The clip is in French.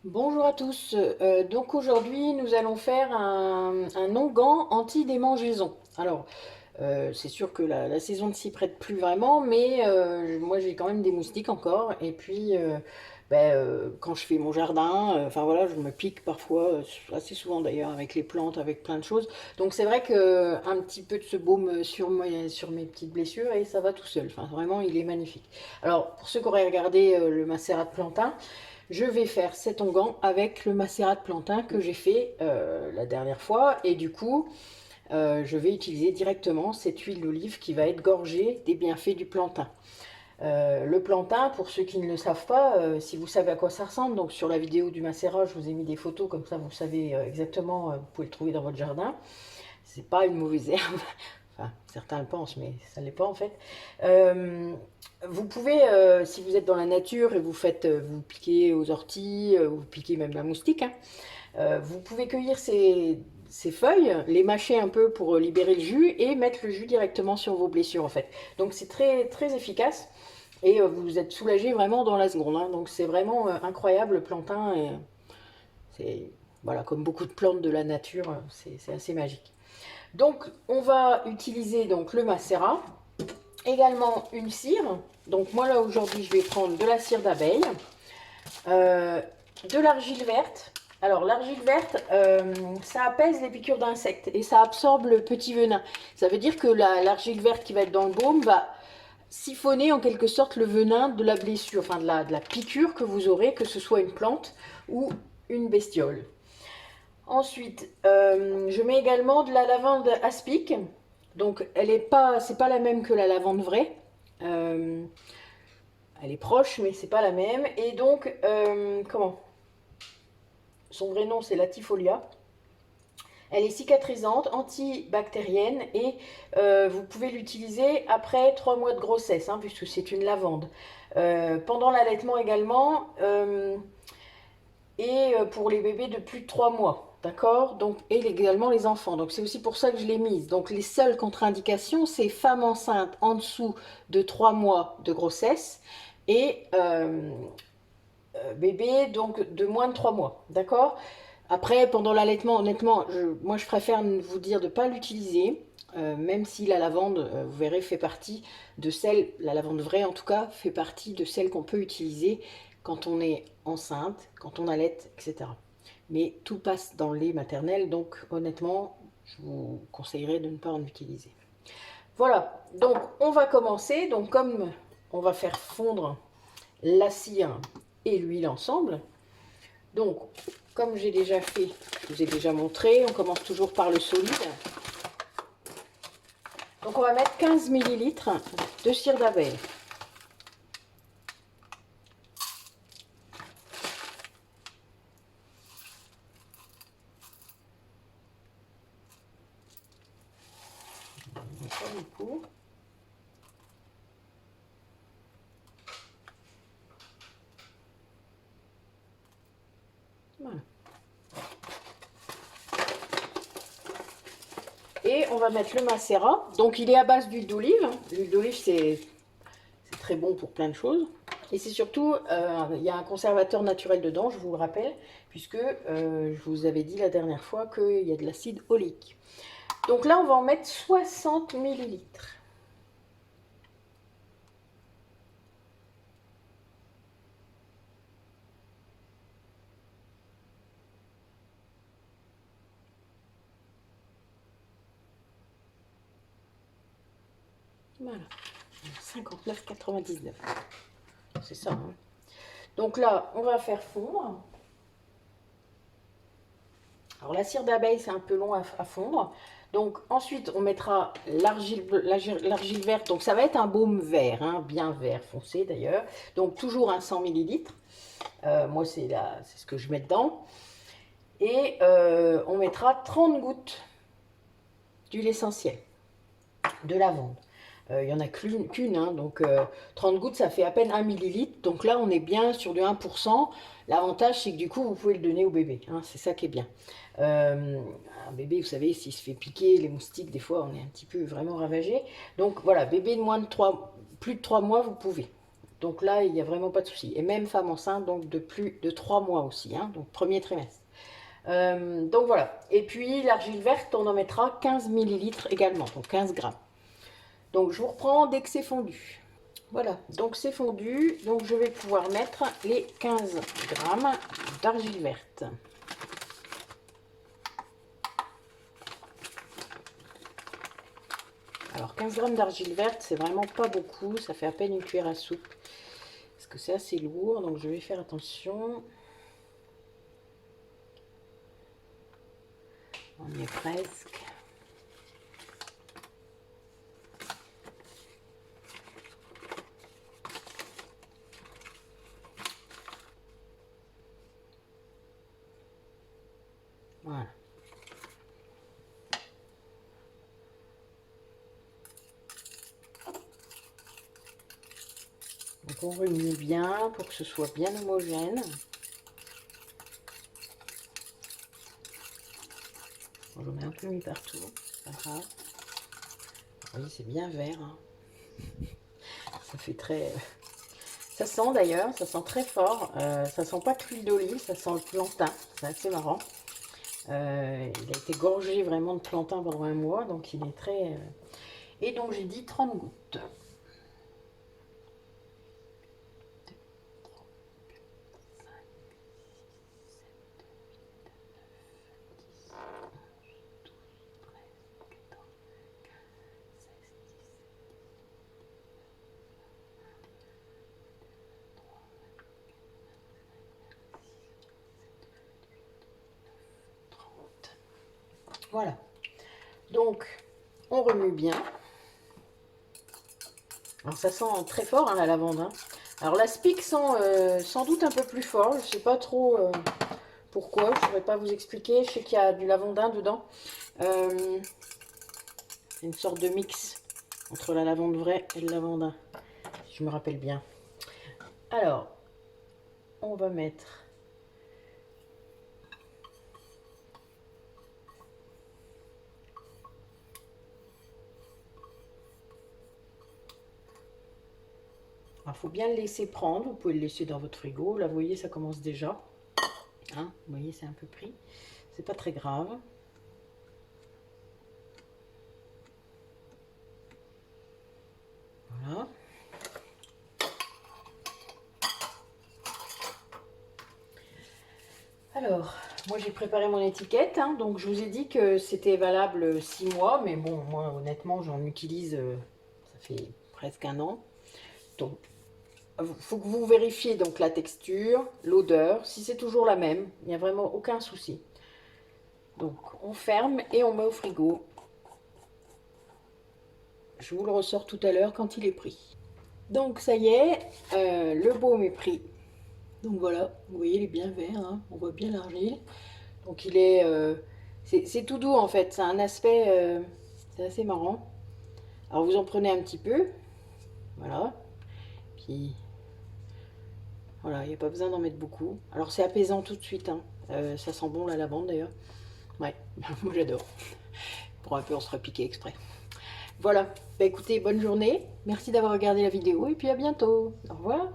Bonjour à tous. Donc aujourd'hui, nous allons faire un onguent anti-démangeaison. Alors, c'est sûr que la saison ne s'y prête plus vraiment, mais moi j'ai quand même des moustiques encore. Et puis, quand je fais mon jardin, enfin voilà, je me pique parfois, assez souvent d'ailleurs, avec les plantes, avec plein de choses. Donc c'est vrai que un petit peu de ce baume sur mes petites blessures et ça va tout seul. Enfin vraiment, il est magnifique. Alors, pour ceux qui auraient regardé le macérat de plantain, je vais faire cet onguent avec le macérat de plantain que j'ai fait la dernière fois. Et du coup, je vais utiliser directement cette huile d'olive qui va être gorgée des bienfaits du plantain. Le plantain, pour ceux qui ne le savent pas, si vous savez à quoi ça ressemble, donc sur la vidéo du macérat, je vous ai mis des photos, comme ça vous savez exactement, vous pouvez le trouver dans votre jardin. C'est pas une mauvaise herbe, enfin certains le pensent, mais ça ne l'est pas en fait. Euh, Vous pouvez, si vous êtes dans la nature et vous faites, vous piquez aux orties, vous piquez même la moustique, hein, vous pouvez cueillir ces feuilles, les mâcher un peu pour libérer le jus et mettre le jus directement sur vos blessures en fait. Donc c'est très très efficace et vous êtes soulagé vraiment dans la seconde, hein. Donc c'est vraiment incroyable le plantain. C'est voilà, comme beaucoup de plantes de la nature, c'est assez magique. Donc on va utiliser donc le macérat, également une cire. Donc moi là aujourd'hui je vais prendre de la cire d'abeille, euh, de l'argile verte. Alors l'argile verte, ça apaise les piqûres d'insectes et ça absorbe le petit venin. Ça veut dire que l'argile verte qui va être dans le baume va siphonner en quelque sorte le venin de la blessure, enfin de la piqûre que vous aurez, que ce soit une plante ou une bestiole. Ensuite, je mets également de la lavande aspic. Donc elle est pas, c'est pas la même que la lavande vraie. Euh, Elle est proche, mais c'est pas la même. Et donc, comment? Son vrai nom, c'est Latifolia. Elle est cicatrisante, antibactérienne et vous pouvez l'utiliser après 3 mois de grossesse, hein, puisque c'est une lavande. Pendant l'allaitement également, et pour les bébés de plus de 3 mois. D'accord. Donc, et également les enfants. Donc, c'est aussi pour ça que je l'ai mise. Donc, les seules contre-indications, c'est femmes enceintes en dessous de 3 mois de grossesse et bébé donc de moins de 3 mois. D'accord. Après, pendant l'allaitement, honnêtement, moi je préfère vous dire de ne pas l'utiliser, même si la lavande, vous verrez, fait partie de celle, la lavande vraie en tout cas, fait partie de celle qu'on peut utiliser quand on est enceinte, quand on allaite, etc. Mais tout passe dans le lait maternel, donc honnêtement, je vous conseillerais de ne pas en utiliser. Voilà, donc on va commencer. Donc comme on va faire fondre la cire et l'huile ensemble, donc, comme j'ai déjà fait, je vous ai déjà montré, on commence toujours par le solide. Donc, on va mettre 15 millilitres de cire d'abeille. Pas beaucoup. Voilà. Et on va mettre le macérat. Donc, il est à base d'huile d'olive. L'huile d'olive, c'est très bon pour plein de choses. Et c'est surtout, il y a un conservateur naturel dedans, je vous le rappelle, puisque je vous avais dit la dernière fois qu'il y a de l'acide oléique. Donc là, on va en mettre 60 millilitres. Voilà, 59,99. C'est ça, hein. Donc là, on va faire fondre. Alors la cire d'abeille, c'est un peu long à fondre. Donc ensuite, on mettra l'argile verte. Donc ça va être un baume vert, hein, bien vert foncé d'ailleurs. Donc toujours un 100 millilitres. Moi, c'est ce que je mets dedans. Et on mettra 30 gouttes d'huile essentielle de lavande. Il n'y en a qu'une, hein, donc 30 gouttes, ça fait à peine 1 millilitre. Donc là, on est bien sur du 1%. L'avantage, c'est que du coup, vous pouvez le donner au bébé, hein, c'est ça qui est bien. Un bébé, vous savez, s'il se fait piquer, les moustiques, des fois, on est un petit peu vraiment ravagé. Donc voilà, bébé de moins de 3, plus de 3 mois, vous pouvez. Donc là, il n'y a vraiment pas de souci. Et même femme enceinte, donc de plus de 3 mois aussi, hein, donc premier trimestre. Donc voilà. Et puis l'argile verte, on en mettra 15 millilitres également, donc 15 grammes. Donc je vous reprends dès que c'est fondu. Voilà, donc c'est fondu. Donc je vais pouvoir mettre les 15 grammes d'argile verte. Alors 15 grammes d'argile verte, c'est vraiment pas beaucoup. Ça fait à peine une cuillère à soupe. Parce que c'est assez lourd, donc je vais faire attention. On y est presque. Voilà. Donc on remue bien pour que ce soit bien homogène. Bon, j'en mets un peu mis partout, c'est pas grave. Vous voyez, c'est bien vert. Hein. Ça fait très... Ça sent d'ailleurs, ça sent très fort. Ça sent pas que l'huile d'olive, ça sent le plantain. C'est assez marrant. Il a été gorgé vraiment de plantain pendant un mois, donc il est très... Et donc j'ai dit 30 gouttes. Voilà. Donc, on remue bien. Alors, ça sent très fort, hein, la lavande. Hein. Alors, l'aspic sent sans doute un peu plus fort. Je ne sais pas trop pourquoi. Je ne saurais pas vous expliquer. Je sais qu'il y a du lavandin dedans. Une sorte de mix entre la lavande vraie et le lavandin, si je me rappelle bien. Alors, on va mettre... Il faut bien le laisser prendre, vous pouvez le laisser dans votre frigo. Là, vous voyez, ça commence déjà. Hein, vous voyez, c'est un peu pris. C'est pas très grave. Voilà. Alors, moi j'ai préparé mon étiquette. Hein, donc, je vous ai dit que c'était valable 6 mois. Mais bon, moi, honnêtement, j'en utilise, ça fait presque un an. Donc, il faut que vous vérifiez donc la texture, l'odeur, si c'est toujours la même, il n'y a vraiment aucun souci. Donc on ferme et on met au frigo. Je vous le ressors tout à l'heure quand il est pris. Donc ça y est, le baume est pris. Donc voilà, vous voyez il est bien vert, hein, on voit bien l'argile. Donc il est, c'est tout doux en fait, c'est un aspect, c'est assez marrant. Alors vous en prenez un petit peu, voilà, puis... Voilà, il n'y a pas besoin d'en mettre beaucoup. Alors c'est apaisant tout de suite, hein. Ça sent bon la lavande d'ailleurs. Ouais, moi j'adore. Pour un peu on se ferait piquer exprès. Voilà, bah écoutez, bonne journée. Merci d'avoir regardé la vidéo et puis à bientôt. Au revoir.